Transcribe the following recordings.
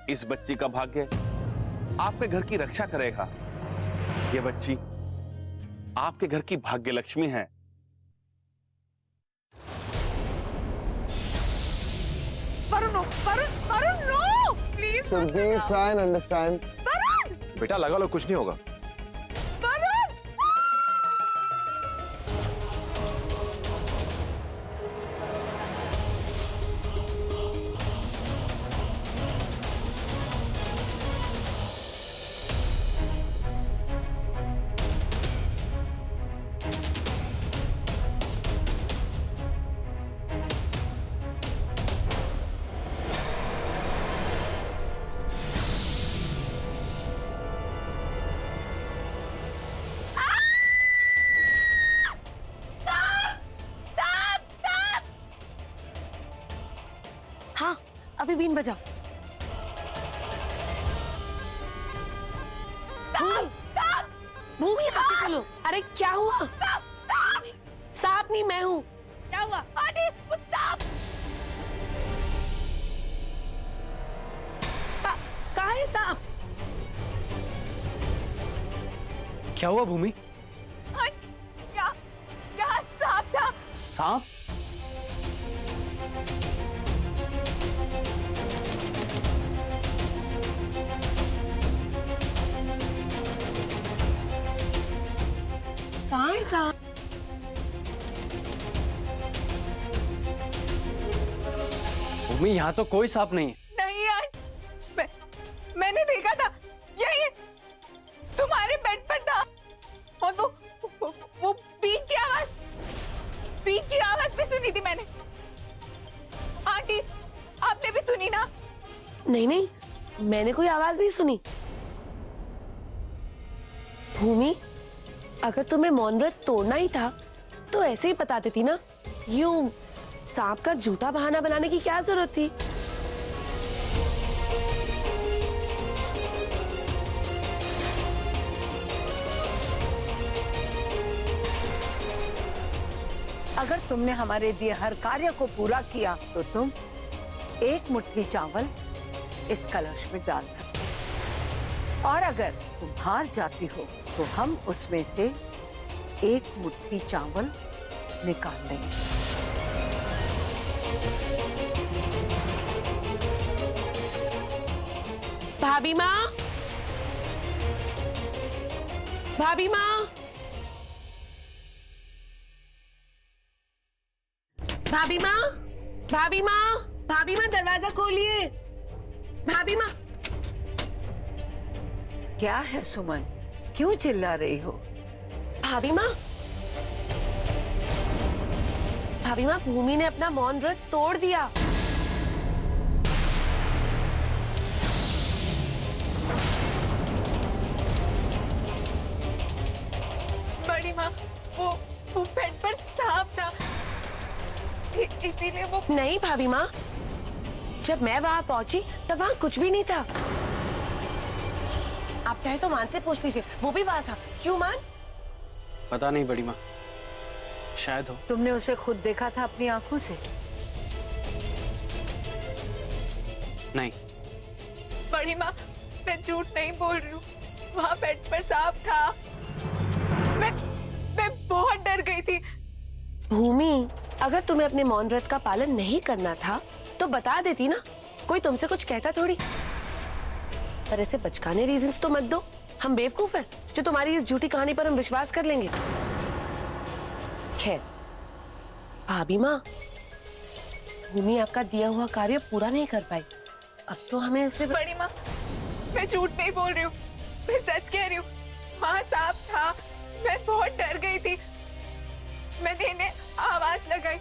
इस बच्ची का भाग्य आपके घर की रक्षा करेगा। ये बच्ची आपके घर की भाग्य लक्ष्मी है। Varun no please. Surabhi, try and understand. बेटा लगा लो, कुछ नहीं होगा। हाँ, अभी बीन बजाओ। भूमि हाथी खोलो। अरे क्या हुआ? सांप नहीं, मैं हूँ। क्या हुआ? कहाँ है सांप? क्या हुआ भूमि? क्या सांप था? सांप? कहाँ है सांप? भूमि, यहाँ तो कोई सांप नहीं। नहीं आज मैंने देखा था, यही तुम्हारे बेड पर था। और वो पीठ की आवाज भी सुनी थी मैंने। आंटी, आपने भी सुनी ना? नहीं, मैंने कोई आवाज नहीं सुनी। भूमि, अगर तुम्हें मौन व्रत तोड़ना ही था तो ऐसे ही बता देती ना। यूं सांप का झूठा बहाना बनाने की क्या जरूरत थी? अगर तुमने हमारे दिए हर कार्य को पूरा किया तो तुम एक मुट्ठी चावल इस कलश में डाल सकते हो, और अगर तुम हार जाती हो तो हम उसमें से एक मुट्ठी चावल निकाल लेंगे। भाभी माँ, भाभी माँ, भाभी माँ, भाभी माँ, भाभी माँ, दरवाजा खोलिए। भाभी माँ। क्या है सुमन, क्यों चिल्ला रही हो? भाभी माँ, भाभी माँ, भूमि ने अपना मौन व्रत तोड़ दिया। बड़ी माँ, वो बेड पर सांप था, इसीलिए वो। नहीं भाभी माँ, जब मैं वहां पहुंची तब वहां कुछ भी नहीं था। आप चाहे तो मान से पूछ लीजिए, वो भी वहां था। क्यों मान? पता नहीं बड़ी माँ, शायद हो। तुमने उसे खुद देखा था अपनी आंखों से? नहीं। बड़ी माँ, मैं झूठ नहीं बोल रही हूँ, वहाँ बेड पर सांप था। मैं बहुत डर गई थी। भूमि, अगर तुम्हें अपने मौन व्रत का पालन नहीं करना था तो बता देती ना, कोई तुमसे कुछ कहता थोड़ी। पर ऐसे बचकाने रीजंस तो मत दो। हम बेवकूफ हैं जो तुम्हारी इस झूठी कहानी पर हम विश्वास कर लेंगे। खैर भाभी माँ, भूमि आपका दिया हुआ कार्य पूरा नहीं कर पाई, अब तो हमें उसे। बड़ी माँ, मैं झूठ नहीं बोल रही हूँ, मैं सच कह रही हूँ, वहाँ सांप था। मैं बहुत डर गई थी, मैंने इन्हें आवाज लगाई।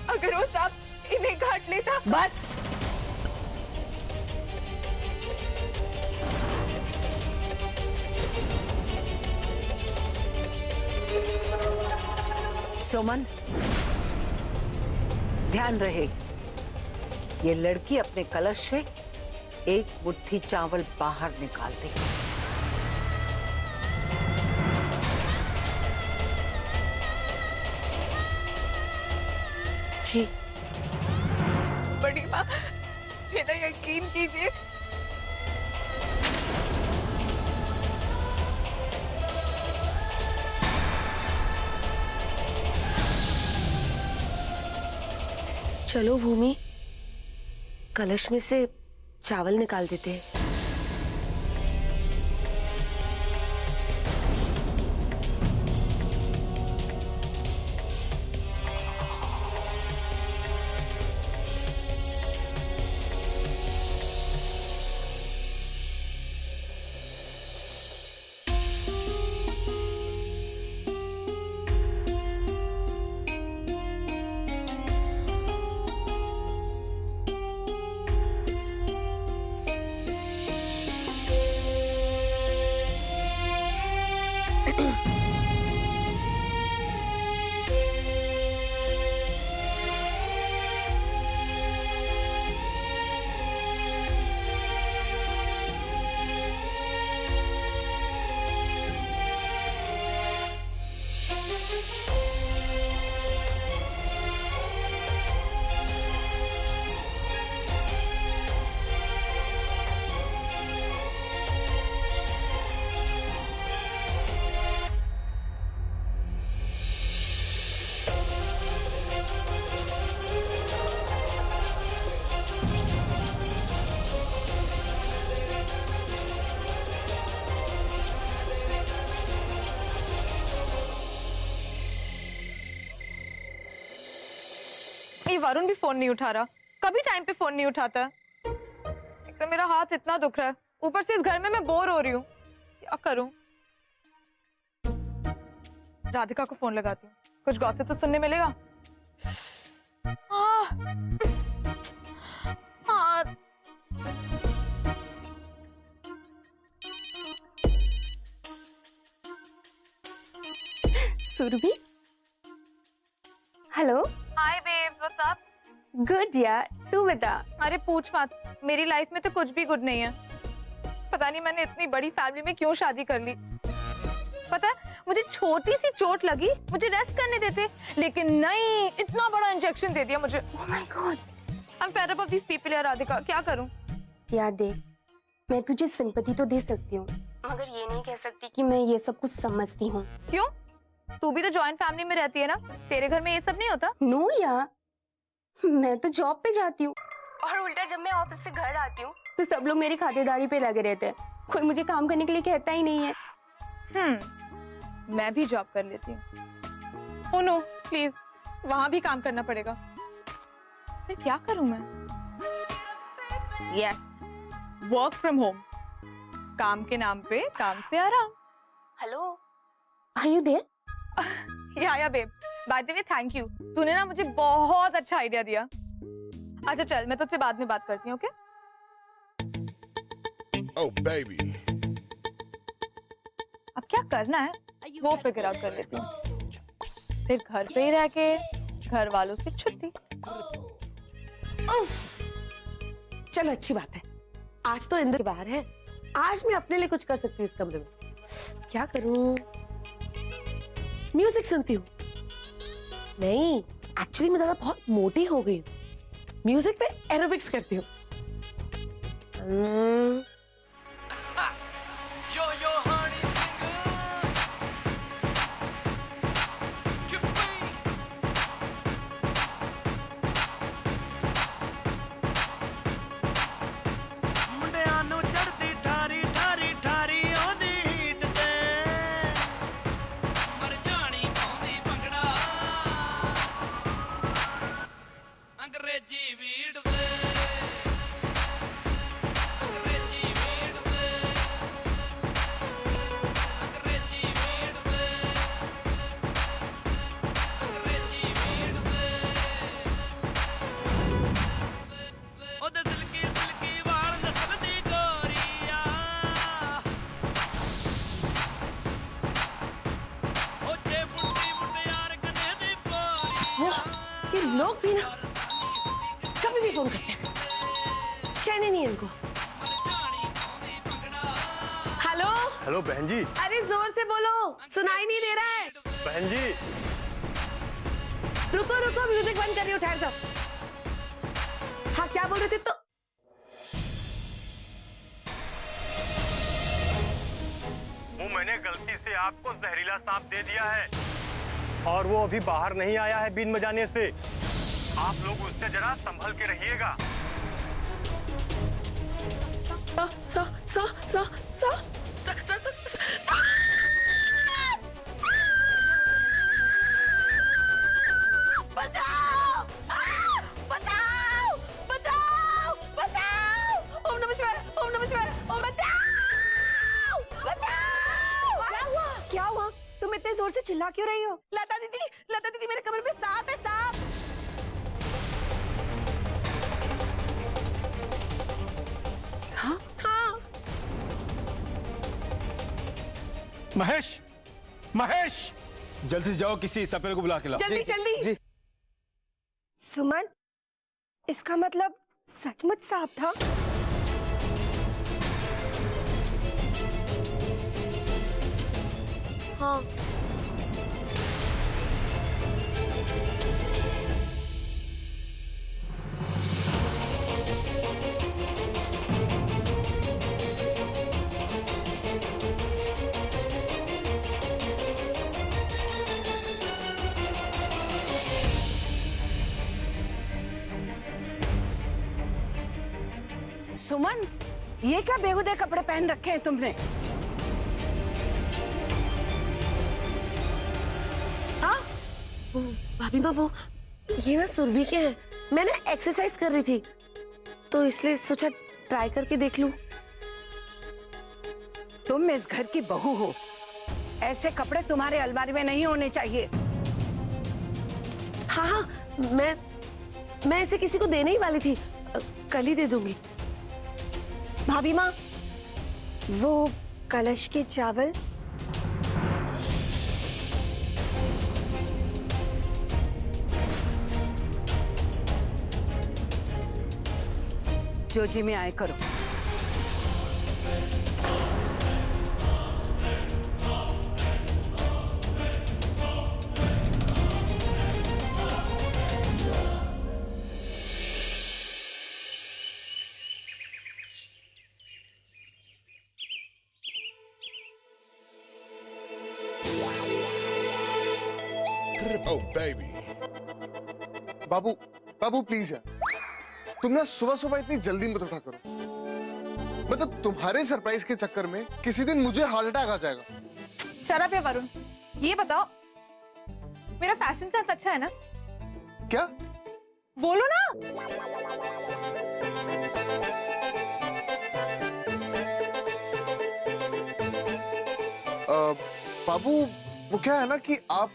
अगर वो सांप इन्हें काट लेता। बस, सुमन, ध्यान रहे, ये लड़की अपने कलश से एक मुट्ठी चावल बाहर निकाल देगी। जी। बड़ी माँ, मेरा यकीन कीजिए। चलो भूमि, कलश में से चावल निकाल देते हैं। ये वरुण भी फोन नहीं उठा रहा, कभी टाइम पे फोन नहीं उठाता। एक तो मेरा हाथ इतना दुख रहा है, ऊपर से इस घर में मैं बोर हो रही हूँ, क्या करूँ? राधिका को फोन लगाती हूँ, कुछ गॉसिप तो सुनने मिलेगा। सुरभि, हेलो। हाय बेब्स, व्हाट्स अप? गुड यार, तू बता। अरे पूछ मत, मेरी लाइफ में तो कुछ भी गुड नहीं है। पता नहीं मैंने इतनी बड़ी फैमिली में क्यों शादी कर ली। पता है, मुझे छोटी सी चोट लगी, मुझे रेस्ट करने देते, लेकिन नहीं, इतना बड़ा इंजेक्शन दे दिया मुझे। Oh my God. I am fed up of this people यार राधिका, क्या करूं? यार देख, मैं तुझे सिंपैथी तो दे सकती हूँ, मगर ये नहीं कह सकती कि मैं ये सब कुछ समझती हूँ। क्यों? तू भी तो जॉइंट फैमिली में रहती है ना, तेरे घर में ये सब नहीं होता? नो यार, मैं तो जॉब पे जाती हूँ और उल्टा जब मैं ऑफिस से घर आती हूँ तो सब लोग मेरी खातिरदारी पे लगे रहते हैं, कोई मुझे काम करने के लिए कहता ही नहीं है। मैं भी जॉब कर लेती हूँ। ओह नो प्लीज, वहां भी काम करना पड़ेगा। फिर क्या करूं मैं? यस, वर्क फ्रॉम होम, काम के नाम पे काम से आराम। Hello, are you there? Yeah babe, by the way thank you, तूने ना मुझे बहुत अच्छा आइडिया दिया। अच्छा चल, मैं तुझसे बाद में बात करती हूँ, ओके? Oh baby. अब क्या करना है वो फिगर आउट कर लेती हूँ, फिर घर पे ही रह के घर वालों से छुट्टी। उफ, चलो अच्छी बात है, आज तो इंद्र बाहर है, आज मैं अपने लिए कुछ कर सकती हूँ इस कमरे में। क्या करूं? म्यूजिक सुनती हूँ। नहीं, एक्चुअली मैं ज्यादा बहुत मोटी हो गई हूँ, म्यूजिक पे एरोबिक्स करती हूँ। ये लोग भी ना कभी भी फोन करते हैं, चैन ही नहीं इनको। हेलो हेलो बहन जी। अरे जोर से बोलो, सुनाई नहीं दे रहा है। बहन जी रुको रुको, म्यूजिक बंद कर रही हूँ, ठहर जाओ। हाँ क्या बोल रहे थे? तो वो मैंने गलती से आपको जहरीला सांप दे दिया है और वो अभी बाहर नहीं आया है बीन बजाने से। आप लोग उससे जरा संभल के रहिएगा। बचाओ! बचाओ! बचाओ! बचाओ! ओम नमः शिवाय! ओम नमः शिवाय! ओम बचाओ! बचाओ! क्या हुआ? तुम इतने जोर से चिल्ला क्यों रही हो? लता दीदी मेरे कमर पे सांप है, सांप! सांप? हाँ। महेश, महेश, जल्दी से जाओ, किसी सपेरे को बुला के लाओ। जल्दी! सुमन, इसका मतलब सचमुच सांप था? हाँ। सुमन, ये क्या बेहुदे कपड़े पहन रखे हैं तुमने? हाँ? भाभी माँ, वो ये ना सुरभि के हैं। मैं ना एक्सरसाइज कर रही थी तो इसलिए सोचा ट्राई करके देख लूं। तुम इस घर की बहू हो, ऐसे कपड़े तुम्हारे अलमारी में नहीं होने चाहिए। हाँ, मैं इसे किसी को देने ही वाली थी, कल ही दे दूंगी। भाभी माँ, वो कलश के चावल? जो जी में आए करो। Oh baby. Babu, Babu please यार, तुम ना सुबह सुबह इतनी जल्दी मत उठा करो। मतलब तुम्हारे सरप्राइज के चक्कर में किसी दिन मुझे हार्ट अटैक आ जाएगा। शराब या वरुण, ये बताओ मेरा फैशन सेंस अच्छा है ना? क्या? बोलो ना। बाबू, वो क्या है ना कि आप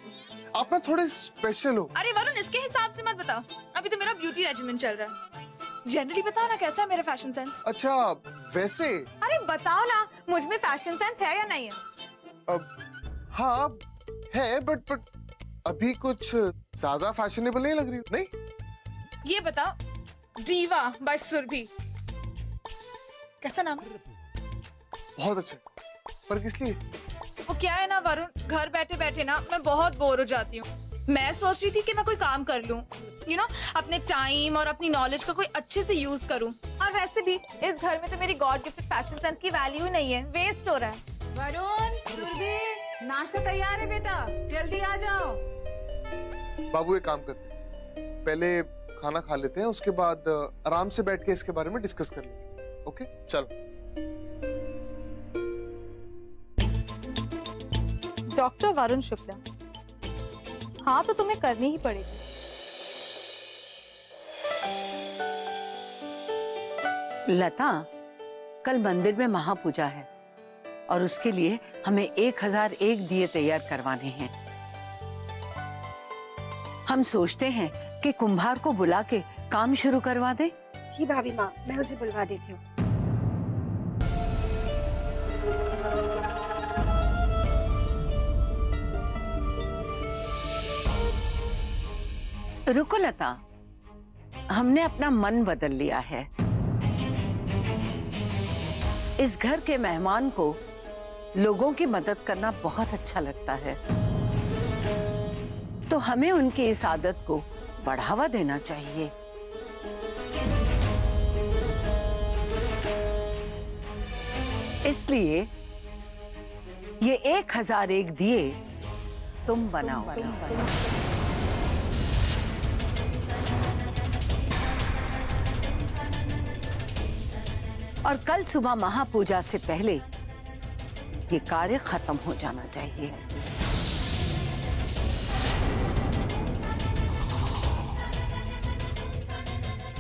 ना थोड़े स्पेशल हो। अरे वरुण, इसके हिसाब से मत बताओ, अभी तो मेरा ब्यूटी रेजिमेंट चल रहा है। जनरली बताओ ना, कैसा है मेरा फैशन सेंस? अच्छा, वैसे अरे बताओ ना, मुझ में फैशन सेंस है या नहीं है? हाँ है, बट अभी कुछ ज्यादा फैशनेबल नहीं लग रही हो। नहीं, ये बताओ, दीवा बाय सुरभि कैसा नाम है? बहुत अच्छा, पर किस लिए? वो क्या है ना वरुण, घर बैठे बैठे ना मैं बहुत बोर हो जाती हूँ। मैं सोच रही थी कि मैं कोई काम कर लूँ, अपने टाइम और अपनी नॉलेज का कोई अच्छे से यूज करूँ। और वैसे भी इस घर में तो मेरी गॉड गिफ्टेड फैशन सेंस की वैल्यू ही नहीं है, वेस्ट हो रहा है। वरुण, सुरभि, नाश्ता तैयार है बेटा, जल्दी आ जाओ। बाबू, एक काम करते हैं, पहले खाना खा लेते हैं, उसके बाद आराम से बैठ के इसके बारे में डिस्कस कर लेंगे। ओके, चलो। डॉक्टर वरुण शुक्ला, हाँ तो तुम्हें करनी ही पड़ेगी। लता, कल मंदिर में महापूजा है और उसके लिए हमें 1001 दिए तैयार करवाने हैं। हम सोचते हैं कि कुंभार को बुला के काम शुरू करवा दे। जी भाभी माँ, मैं उसे बुलवा देती हूँ। रुको लता, हमने अपना मन बदल लिया है। इस घर के मेहमान को लोगों की मदद करना बहुत अच्छा लगता है, तो हमें उनकी इस आदत को बढ़ावा देना चाहिए। इसलिए ये 1001 दिए तुम बनाओगे। और कल सुबह महापूजा से पहले ये कार्य खत्म हो जाना चाहिए।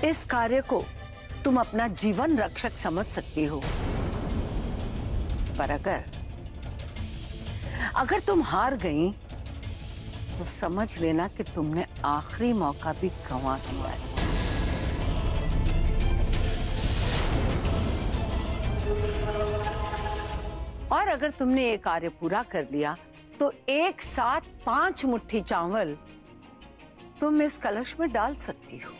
इस कार्य को तुम अपना जीवन रक्षक समझ सकती हो, पर अगर तुम हार गई तो समझ लेना कि तुमने आखिरी मौका भी गंवा दिया है। और अगर तुमने ये कार्य पूरा कर लिया तो एक साथ 5 मुट्ठी चावल तुम इस कलश में डाल सकती हो।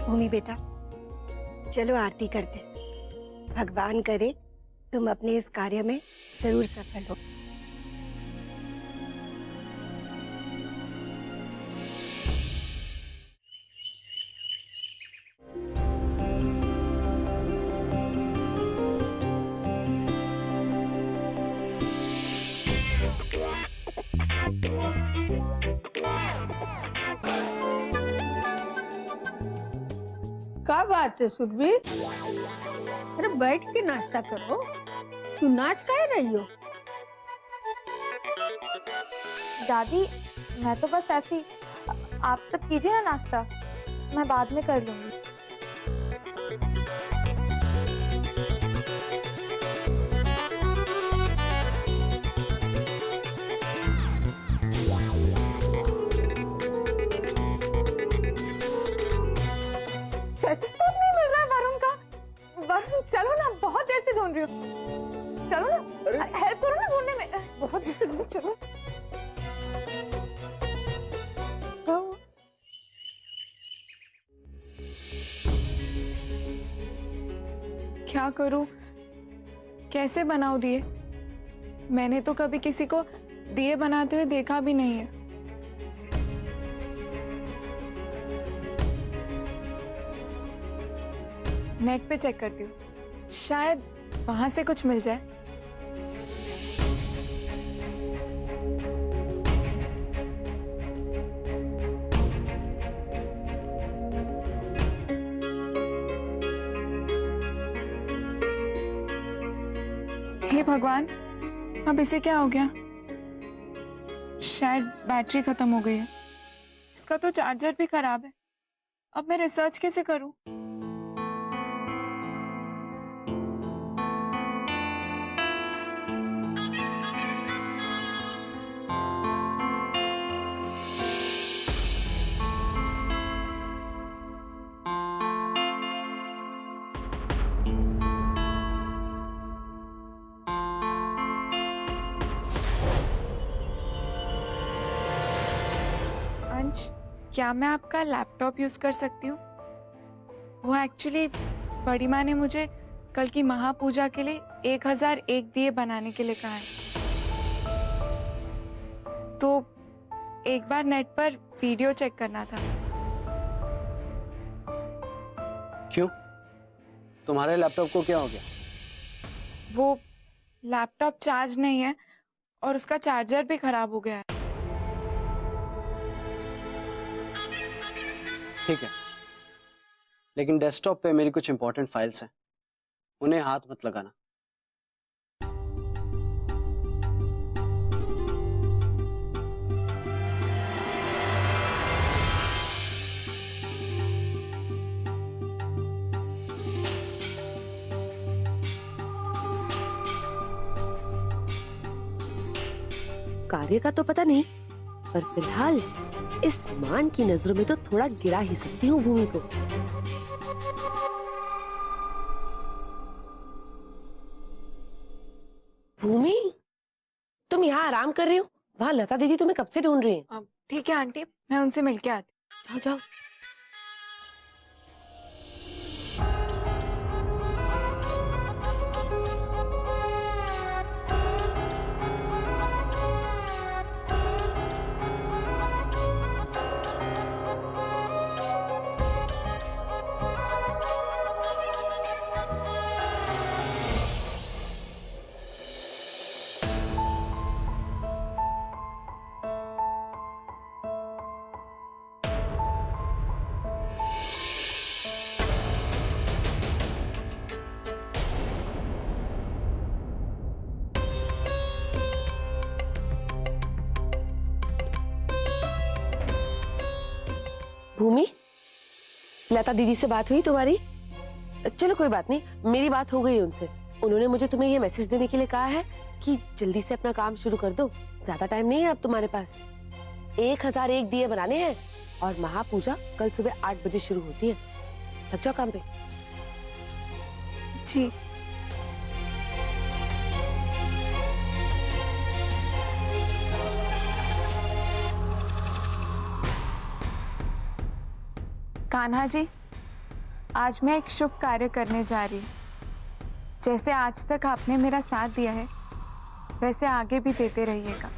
भूमि बेटा, चलो आरती करते। भगवान करे तुम अपने इस कार्य में जरूर सफल हो। क्या बात है सुखबीर? अरे बैठ के नाश्ता करो। तू नाच काहे रही हो? दादी मैं तो बस ऐसी, आप सब कीजिए ना नाश्ता, मैं बाद में कर लूंगी। स्टेथोस्कोप नहीं मिल रहा है वरुण का। वरुण चलो ना, बहुत देर से ढूंढ रही हूँ। चलो ना, हेल्प करो ना ढूंढने में, बहुत देर से ढूंढ। चलो क्या करूं, कैसे बनाऊं दिए? मैंने तो कभी किसी को दिए बनाते हुए देखा भी नहीं है। नेट पे चेक करती हूँ, शायद वहां से कुछ मिल जाए। हे भगवान, अब इसे क्या हो गया? शायद बैटरी खत्म हो गई है। इसका तो चार्जर भी खराब है। अब मैं रिसर्च कैसे करूं? क्या मैं आपका लैपटॉप यूज कर सकती हूँ? वो एक्चुअली बड़ी माँ ने मुझे कल की महापूजा के लिए 1001 दिए बनाने के लिए कहा है। तो एक बार नेट पर वीडियो चेक करना था। क्यों? तुम्हारे लैपटॉप को क्या हो गया? वो लैपटॉप चार्ज नहीं है और उसका चार्जर भी खराब हो गया है। ठीक है, लेकिन डेस्कटॉप पे मेरी कुछ इंपॉर्टेंट फाइल्स हैं, उन्हें हाथ मत लगाना। कार्य का तो पता नहीं, पर फिलहाल इस मान की नजरों में तो थोड़ा गिरा ही सकती हूँ भूमि को। भूमि, तुम यहाँ आराम कर रही हो? वहाँ लता दीदी तुम्हें कब से ढूंढ रही हैं। ठीक है आंटी, मैं उनसे मिलके आती जाओ जाओ। भूमि, लता दीदी से बात हुई तुम्हारी? चलो कोई बात नहीं, मेरी बात हो गई उनसे। उन्होंने मुझे तुम्हें ये मैसेज देने के लिए कहा है कि जल्दी से अपना काम शुरू कर दो, ज्यादा टाइम नहीं है अब तुम्हारे पास। 1001 दिए बनाने हैं और महापूजा कल सुबह 8 बजे शुरू होती है। लग जाओ काम पे। जी। कान्हा जी, आज मैं एक शुभ कार्य करने जा रही हूँ। जैसे आज तक आपने मेरा साथ दिया है, वैसे आगे भी देते रहिएगा।